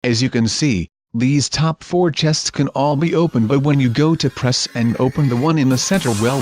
As you can see, these top 4 chests can all be opened, but when you go to press and open the one in the center, well,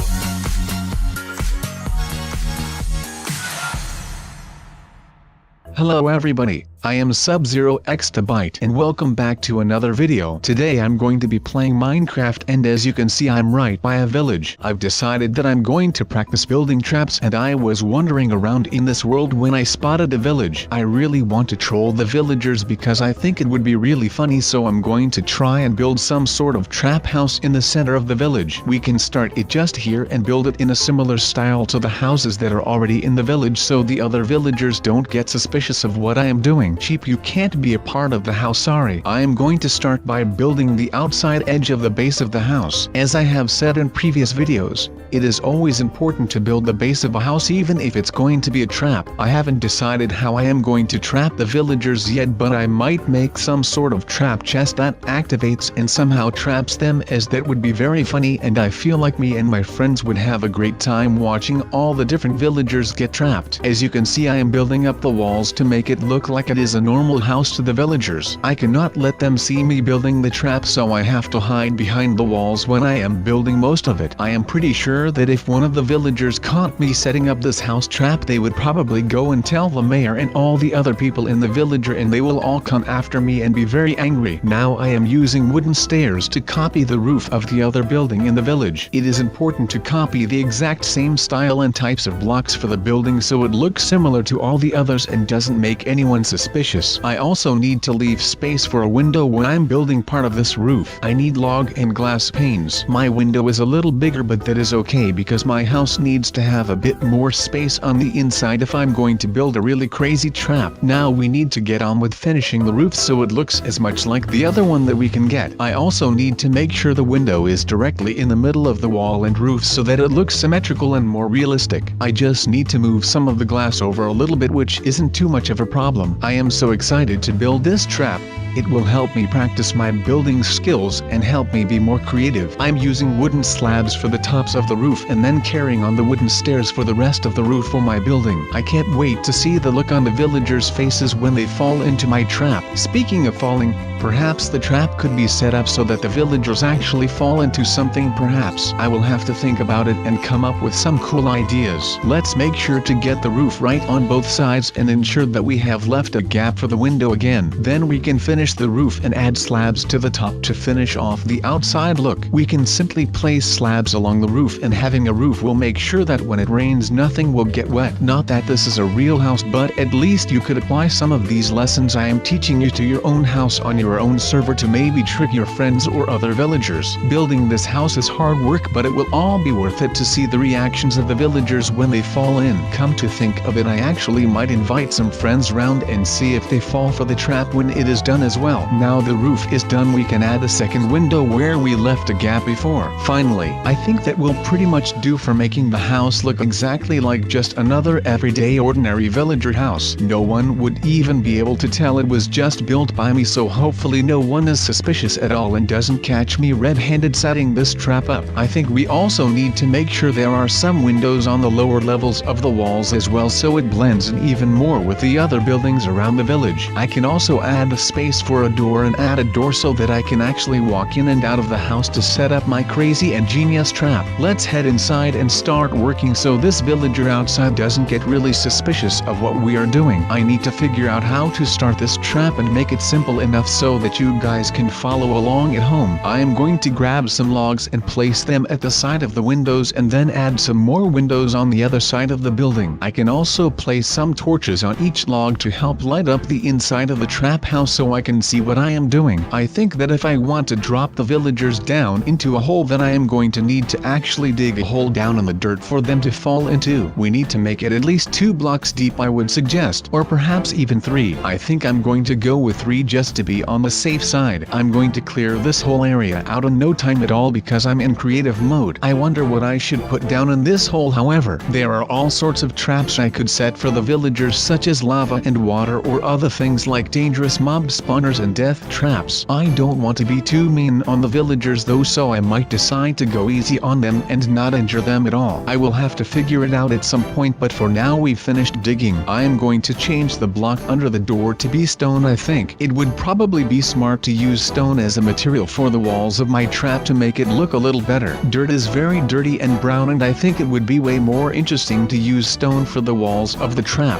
hello everybody, I am Sub-Zero Exabyte and welcome back to another video. Today I'm going to be playing Minecraft, and as you can see I'm right by a village. I've decided that I'm going to practice building traps, and I was wandering around in this world when I spotted a village. I really want to troll the villagers because I think it would be really funny, so I'm going to try and build some sort of trap house in the center of the village. We can start it just here and build it in a similar style to the houses that are already in the village, so the other villagers don't get suspicious of what I am doing. Sheep, you can't be a part of the house, sorry. I am going to start by building the outside edge of the base of the house. As I have said in previous videos, it is always important to build the base of a house even if it's going to be a trap. I haven't decided how I am going to trap the villagers yet, but I might make some sort of trap chest that activates and somehow traps them, as that would be very funny, and I feel like me and my friends would have a great time watching all the different villagers get trapped. As you can see, I am building up the walls to make it look like it is a normal house to the villagers. I cannot let them see me building the trap, so I have to hide behind the walls when I am building most of it. I am pretty sure that if one of the villagers caught me setting up this house trap, they would probably go and tell the mayor and all the other people in the village, and they will all come after me and be very angry. Now I am using wooden stairs to copy the roof of the other building in the village. It is important to copy the exact same style and types of blocks for the building so it looks similar to all the others and doesn't make anyone suspicious. I also need to leave space for a window when I'm building part of this roof. I need log and glass panes. My window is a little bigger, but that is okay because my house needs to have a bit more space on the inside if I'm going to build a really crazy trap. Now we need to get on with finishing the roof so it looks as much like the other one that we can get. I also need to make sure the window is directly in the middle of the wall and roof so that it looks symmetrical and more realistic. I just need to move some of the glass over a little bit, which isn't too much of a problem. I am so excited to build this trap. It will help me practice my building skills and help me be more creative. I'm using wooden slabs for the tops of the roof and then carrying on the wooden stairs for the rest of the roof for my building. I can't wait to see the look on the villagers' faces when they fall into my trap. Speaking of falling, perhaps the trap could be set up so that the villagers actually fall into something. Perhaps I will have to think about it and come up with some cool ideas. Let's make sure to get the roof right on both sides and ensure that we have left a gap for the window again. Then we can finish the roof and add slabs to the top to finish off the outside look. We can simply place slabs along the roof, and having a roof will make sure that when it rains nothing will get wet. Not that this is a real house, but at least you could apply some of these lessons I am teaching you to your own house on your own server to maybe trick your friends or other villagers. Building this house is hard work, but it will all be worth it to see the reactions of the villagers when they fall in. Come to think of it, I actually might invite some friends round and see if they fall for the trap when it is done as well. Now the roof is done, we can add a second window where we left a gap before. Finally, I think that will pretty much do for making the house look exactly like just another everyday ordinary villager house. No one would even be able to tell it was just built by me, so hopefully no one is suspicious at all and doesn't catch me red-handed setting this trap up. I think we also need to make sure there are some windows on the lower levels of the walls as well, so it blends in even more with the other buildings around the village. I can also add a space for a door and add a door so that I can actually walk in and out of the house to set up my crazy and genius trap. Let's head inside and start working so this villager outside doesn't get really suspicious of what we are doing. I need to figure out how to start this trap and make it simple enough so that you guys can follow along at home. I am going to grab some logs and place them at the side of the windows and then add some more windows on the other side of the building. I can also place some torches on each log to help light up the inside of the trap house so I can see what I am doing. I think that if I want to drop the villagers down into a hole, then I am going to need to actually dig a hole down in the dirt for them to fall into. We need to make it at least 2 blocks deep, I would suggest, or perhaps even 3. I think I'm going to go with 3 just to be on the safe side. I'm going to clear this whole area out in no time at all because I'm in creative mode. I wonder what I should put down in this hole. However, there are all sorts of traps I could set for the villagers, such as lava and water, or other things like dangerous mob spawners and death traps. I don't want to be too mean on the villagers though, so I might decide to go easy on them and not injure them at all. I will have to figure it out at some point, but for now we've finished digging. I am going to change the block under the door to be stone. I think it would probably be smart to use stone as a material for the walls of my trap to make it look a little better. Dirt is very dirty and brown, and I think it would be way more interesting to use stone for the walls of the trap.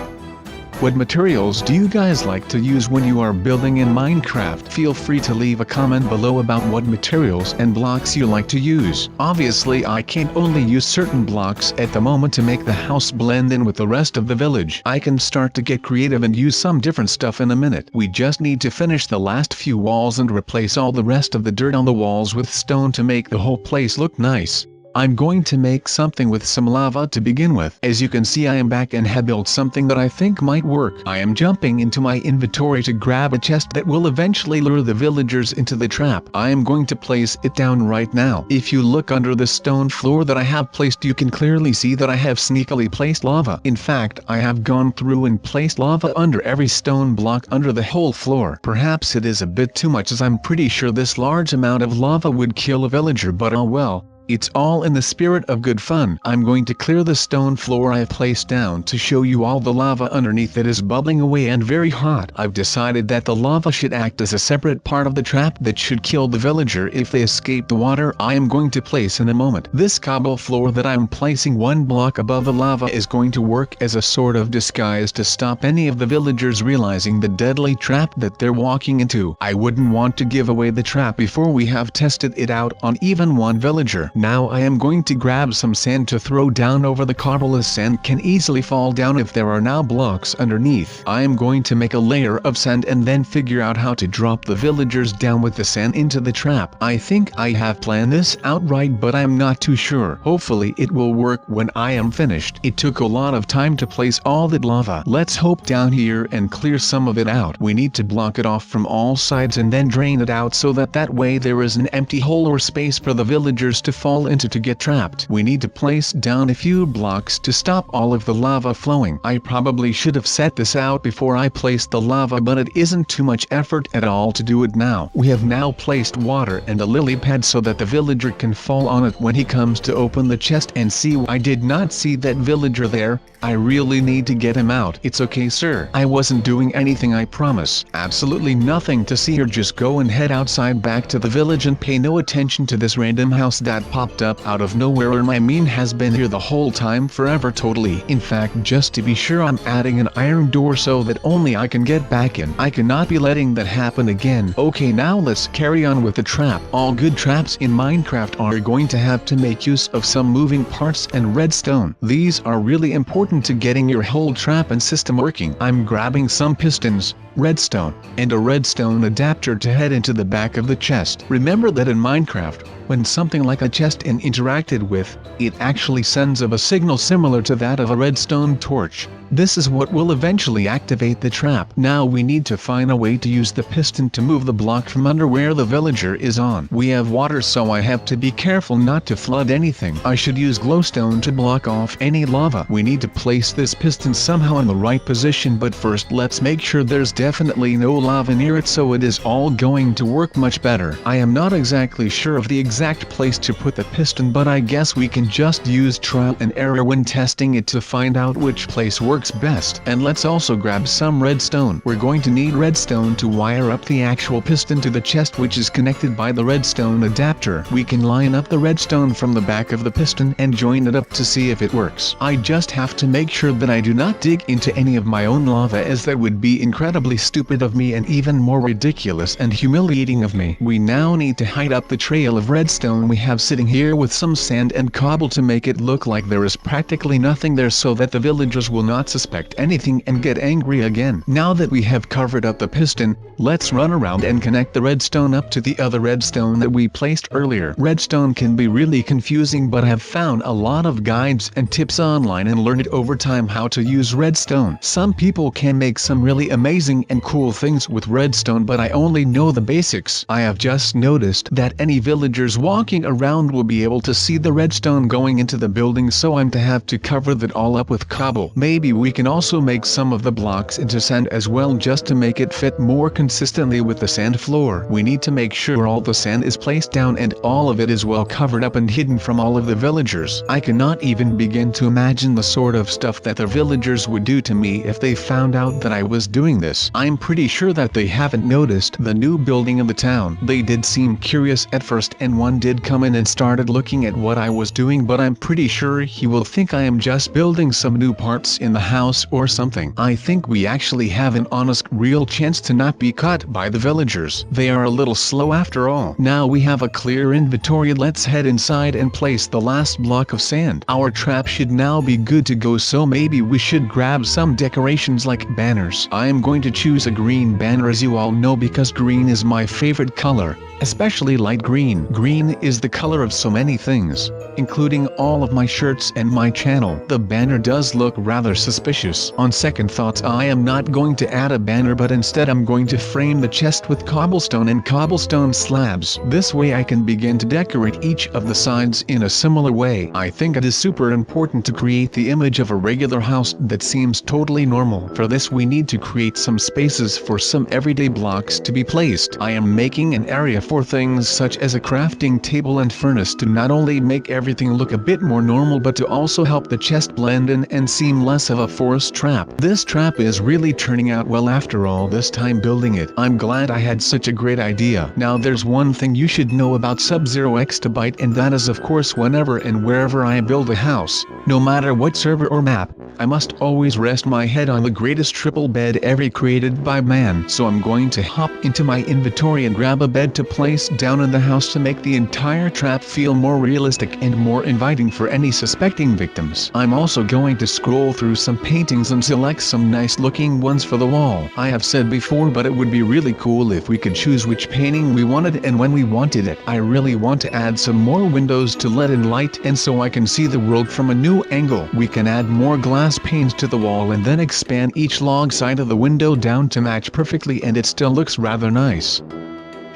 What materials do you guys like to use when you are building in Minecraft? Feel free to leave a comment below about what materials and blocks you like to use. Obviously I can't only use certain blocks at the moment to make the house blend in with the rest of the village. I can start to get creative and use some different stuff in a minute. We just need to finish the last few walls and replace all the rest of the dirt on the walls with stone to make the whole place look nice. I'm going to make something with some lava to begin with. As you can see, I am back and have built something that I think might work. I am jumping into my inventory to grab a chest that will eventually lure the villagers into the trap. I am going to place it down right now. If you look under the stone floor that I have placed, you can clearly see that I have sneakily placed lava. In fact, I have gone through and placed lava under every stone block under the whole floor. Perhaps it is a bit too much, as I'm pretty sure this large amount of lava would kill a villager, but oh well. It's all in the spirit of good fun. I'm going to clear the stone floor I have placed down to show you all the lava underneath that is bubbling away and very hot. I've decided that the lava should act as a separate part of the trap that should kill the villager if they escape the water I am going to place in a moment. This cobble floor that I'm placing one block above the lava is going to work as a sort of disguise to stop any of the villagers realizing the deadly trap that they're walking into. I wouldn't want to give away the trap before we have tested it out on even one villager. Now I am going to grab some sand to throw down over the cobble, as sand can easily fall down if there are now blocks underneath. I am going to make a layer of sand and then figure out how to drop the villagers down with the sand into the trap. I think I have planned this out right, but I am not too sure. Hopefully it will work when I am finished. It took a lot of time to place all that lava. Let's hope down here and clear some of it out. We need to block it off from all sides and then drain it out so that way there is an empty hole or space for the villagers to fall into to get trapped. We need to place down a few blocks to stop all of the lava flowing. I probably should have set this out before I placed the lava, but it isn't too much effort at all to do it now. We have now placed water and a lily pad so that the villager can fall on it when he comes to open the chest and see. I did not see that villager there. I really need to get him out. It's okay, sir. I wasn't doing anything, I promise. Absolutely nothing to see here. Just go and head outside back to the village and pay no attention to this random house that popped up out of nowhere, and I mean has been here the whole time, forever totally. In fact, just to be sure, I'm adding an iron door so that only I can get back in. I cannot be letting that happen again. Okay, now let's carry on with the trap. All good traps in Minecraft are going to have to make use of some moving parts and redstone. These are really important to getting your whole trap and system working. I'm grabbing some pistons, redstone, and a redstone adapter to head into the back of the chest. Remember that in Minecraft, when something like a chest is interacted with, it actually sends a signal similar to that of a redstone torch. This is what will eventually activate the trap. Now we need to find a way to use the piston to move the block from under where the villager is on. We have water, so I have to be careful not to flood anything. I should use glowstone to block off any lava. We need to place this piston somehow in the right position, but first let's make sure there's definitely no lava near it, so it is all going to work much better. I am not exactly sure of the exact place to put the piston, but I guess we can just use trial and error when testing it to find out which place works best. And let's also grab some redstone. We're going to need redstone to wire up the actual piston to the chest, which is connected by the redstone adapter. We can line up the redstone from the back of the piston and join it up to see if it works. I just have to make sure that I do not dig into any of my own lava, as that would be incredibly stupid of me and even more ridiculous and humiliating of me. We now need to hide up the trail of redstone we have sitting here with some sand and cobble to make it look like there is practically nothing there, so that the villagers will not suspect anything and get angry again. Now that we have covered up the piston, let's run around and connect the redstone up to the other redstone that we placed earlier. Redstone can be really confusing, but I have found a lot of guides and tips online and learned over time how to use redstone. Some people can make some really amazing and cool things with redstone, but I only know the basics. I have just noticed that any villagers walking around will be able to see the redstone going into the building, so I'm to have to cover that all up with cobble. Maybe we can also make some of the blocks into sand as well, just to make it fit more consistently with the sand floor. We need to make sure all the sand is placed down and all of it is well covered up and hidden from all of the villagers. I cannot even begin to imagine the sort of stuff that the villagers would do to me if they found out that I was doing this. I'm pretty sure that they haven't noticed the new building in the town. They did seem curious at first, and one did come in and started looking at what I was doing, but I'm pretty sure he will think I am just building some new parts in the house or something. I think we actually have an honest, real chance to not be caught by the villagers. They are a little slow after all. Now we have a clear inventory. Let's head inside and place the last block of sand. Our trap should now be good to go, so maybe we should grab some decorations like banners. I am going to choose a green banner, as you all know, because green is my favorite color, especially light green. Green is the color of so many things, including all of my shirts and my channel. The banner does look rather suspicious. On second thoughts, I am not going to add a banner, but instead I'm going to frame the chest with cobblestone and cobblestone slabs. This way I can begin to decorate each of the sides in a similar way. I think it is super important to create the image of a regular house that seems totally normal. For this we need to create some spaces for some everyday blocks to be placed. I am making an area for things such as a crafting table and furnace to not only make everything look a bit more normal, but to also help the chest blend in and seem less of a forced trap. This trap is really turning out well after all this time building it. I'm glad I had such a great idea. Now there's one thing you should know about Sub-Zero Exabyte, and that is of course whenever and wherever I build a house, no matter what server or map, I must always rest my head on the greatest triple bed ever created by man. So I'm going to hop into my inventory and grab a bed to place down in the house to make the entire trap feel more realistic and more inviting for any suspecting victims. I'm also going to scroll through some paintings and select some nice looking ones for the wall. I have said before, but it would be really cool if we could choose which painting we wanted and when we wanted it. I really want to add some more windows to let in light, and so I can see the world from a new angle. We can add more glass panes to the wall and then expand each log side of the window down to match perfectly, and it still looks rather nice.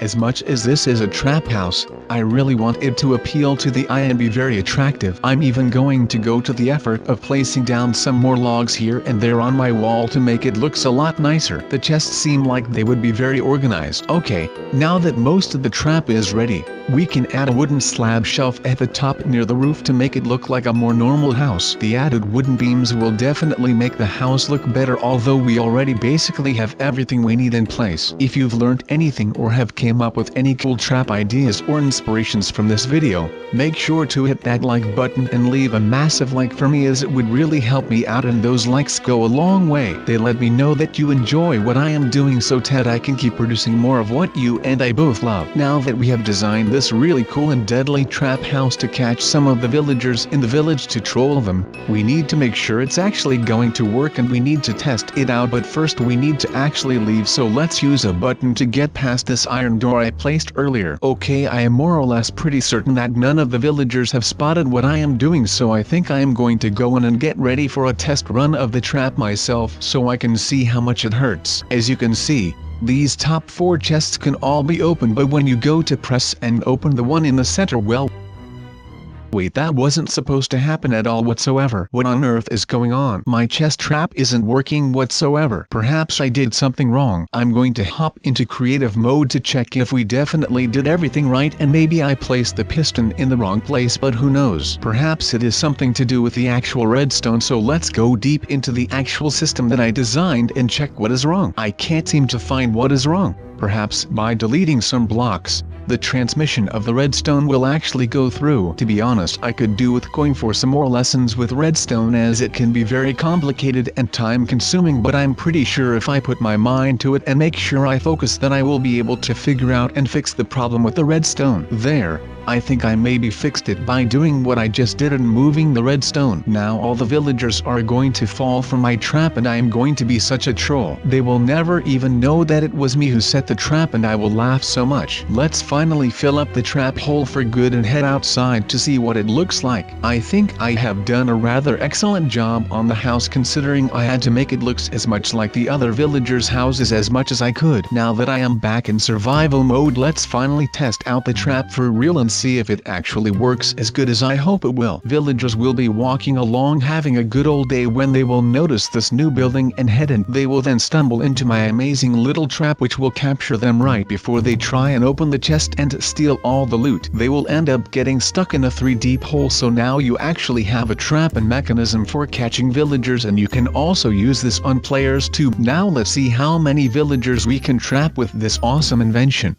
As much as this is a trap house, I really want it to appeal to the eye and be very attractive. I'm even going to go to the effort of placing down some more logs here and there on my wall to make it look a lot nicer. The chests seem like they would be very organized. Okay, now that most of the trap is ready, we can add a wooden slab shelf at the top near the roof to make it look like a more normal house. The added wooden beams will definitely make the house look better, although we already basically have everything we need in place. If you've learned anything or have came up with any cool trap ideas or inspirations from this video, make sure to hit that like button and leave a massive like for me, as it would really help me out, and those likes go a long way. They let me know that you enjoy what I am doing, so Ted I can keep producing more of what you and I both love. Now that we have designed this really cool and deadly trap house to catch some of the villagers in the village to troll them, we need to make sure it's actually going to work, and we need to test it out, but first we need to actually leave, so let's use a button to get past this iron door I placed earlier. Okay, I am more or less pretty certain that none of the villagers have spotted what I am doing, so I think I am going to go in and get ready for a test run of the trap myself so I can see how much it hurts. As you can see, these top 4 chests can all be opened, but when you go to press and open the one in the center, well, wait, that wasn't supposed to happen at all whatsoever. What on earth is going on? My chest trap isn't working whatsoever. Perhaps I did something wrong. I'm going to hop into creative mode to check if we definitely did everything right, and maybe I placed the piston in the wrong place, but who knows? Perhaps it is something to do with the actual redstone, so let's go deep into the actual system that I designed and check what is wrong. I can't seem to find what is wrong. Perhaps by deleting some blocks, the transmission of the redstone will actually go through. To be honest, I could do with going for some more lessons with redstone, as it can be very complicated and time consuming, but I'm pretty sure if I put my mind to it and make sure I focus, then I will be able to figure out and fix the problem with the redstone. There, I think I maybe fixed it by doing what I just did and moving the redstone. Now all the villagers are going to fall for my trap, and I am going to be such a troll. They will never even know that it was me who set the trap, and I will laugh so much. Let's finally fill up the trap hole for good and head outside to see what it looks like. I think I have done a rather excellent job on the house, considering I had to make it look as much like the other villagers' houses as much as I could. Now that I am back in survival mode, let's finally test out the trap for real and see if it actually works as good as I hope it will. Villagers will be walking along having a good old day when they will notice this new building and head in. They will then stumble into my amazing little trap which will capture them right before they try and open the chest and steal all the loot. They will end up getting stuck in a 3 deep hole, so now you actually have a trap and mechanism for catching villagers, and you can also use this on players too. Now let's see how many villagers we can trap with this awesome invention.